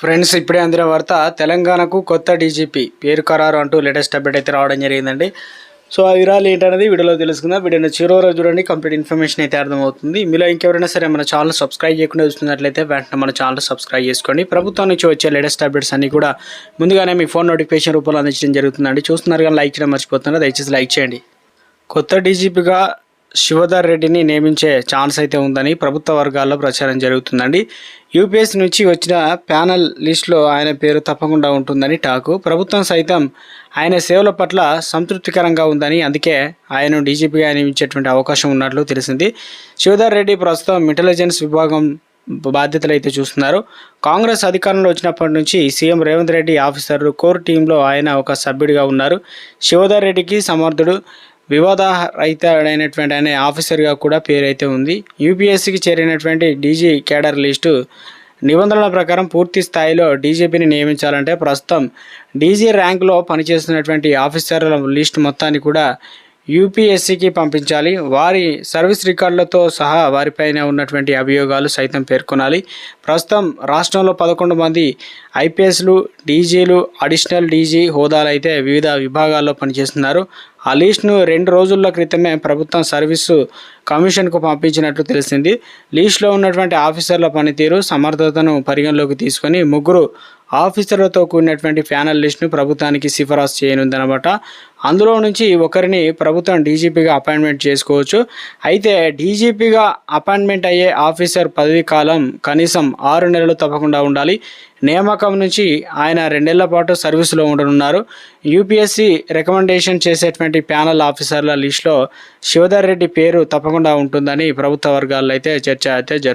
Friends, ఇప్పుడే అందిన వార్త, తెలంగాణకు కొత్త డీజీపీ పేరు ఖరారు అంటూ లేటెస్ట్ అప్డేట్ అయితే రావడం జరిగిందండి. సో ఆ వివరాలు ఏంటనేది వీడియోలో తెలుసుకుందాం. వీడియోని చివరి చూడండి, కంప్లీట్ ఇన్ఫర్మేషన్ అయితే అర్థమవుతుంది. మీలో ఇంకెవరైనా సరే మన ఛానల్ సబ్స్క్రైబ్ చేయకుండా చూస్తున్నట్లయితే వెంటనే మన ఛానల్ సబ్స్క్రైబ్ చేసుకోండి. ప్రభుత్వం నుంచి వచ్చే లేటెస్ట్ అప్డేట్స్ అన్ని కూడా ముందుగానే మీ ఫోన్ నోటిఫికేషన్ రూపంలో అందించడం జరుగుతుందండి. చూస్తున్నారు కానీ లైక్ చేయడం మర్చిపోతున్నారు, దయచేసి లైక్ చేయండి. కొత్త డీజీపీగా శివధర్ రెడ్డిని నియమించే ఛాన్స్ అయితే ఉందని ప్రభుత్వ వర్గాల్లో ప్రచారం జరుగుతుందండి. యూపీఎస్సీ నుంచి వచ్చిన ప్యానల్ లిస్టులో ఆయన పేరు తప్పకుండా ఉంటుందని టాకు. ప్రభుత్వం సైతం ఆయన సేవల పట్ల సంతృప్తికరంగా ఉందని, అందుకే ఆయన డీజీపీగా నియమించేటువంటి అవకాశం ఉన్నట్లు తెలిసింది. శివధర్ రెడ్డి ప్రస్తుతం ఇంటెలిజెన్స్ విభాగం బాధ్యతలు అయితే చూస్తున్నారు. కాంగ్రెస్ అధికారంలో వచ్చినప్పటి నుంచి సీఎం రేవంత్ రెడ్డి ఆఫీసర్లు కోర్ టీంలో ఆయన ఒక సభ్యుడిగా ఉన్నారు. శివధర్ రెడ్డికి సమర్థుడు, వివాదరహితుడైనటువంటి అనే ఆఫీసర్గా కూడా పేరైతే ఉంది. యూపీఎస్సీకి చేరినటువంటి డీజీ కేడర్ లిస్టు నిబంధనల ప్రకారం పూర్తి స్థాయిలో డీజీపీని నియమించాలంటే ప్రస్తుతం డీజీ ర్యాంకులో పనిచేస్తున్నటువంటి ఆఫీసర్ల లిస్టు మొత్తాన్ని కూడా యూపీఎస్సీకి పంపించాలి. వారి సర్వీస్ రికార్డులతో సహా వారిపైన ఉన్నటువంటి అభియోగాలు సైతం పేర్కొనాలి. ప్రస్తుతం రాష్ట్రంలో 11 మంది ఐపీఎస్లు, డీజీలు, అడిషనల్ డీజీ హోదాలు అయితే వివిధ విభాగాల్లో పనిచేస్తున్నారు. ఆ లిస్టును 2 రోజుల క్రితమే ప్రభుత్వం సర్వీసు కమిషన్కు పంపించినట్లు తెలిసింది. లిస్టులో ఉన్నటువంటి ఆఫీసర్ల పనితీరు, సమర్థతను పరిగణలోకి తీసుకొని 3 ఆఫీసర్లతో కూడినటువంటి ప్యానల్ లిస్టును ప్రభుత్వానికి సిఫారసు చేయనుందన్నమాట. అందులో నుంచి ఒకరిని ప్రభుత్వం డీజీపీగా అపాయింట్మెంట్ చేసుకోవచ్చు. అయితే డీజీపీగా అపాయింట్మెంట్ అయ్యే ఆఫీసర్ పదవీ కాలం కనీసం 6 నెలలు తప్పకుండా ఉండాలి. నియామకం నుంచి ఆయన 2 నెలల పాటు సర్వీసులో ఉండనున్నారు. యూపీఎస్సీ రికమెండేషన్ చేసేటువంటి ప్యానల్ ఆఫీసర్ల లిస్టులో శివధర్ రెడ్డి పేరు తప్పకుండా ఉంటుందని ప్రభుత్వ వర్గాల్లో అయితే చర్చ అయితే జరుగుతుంది.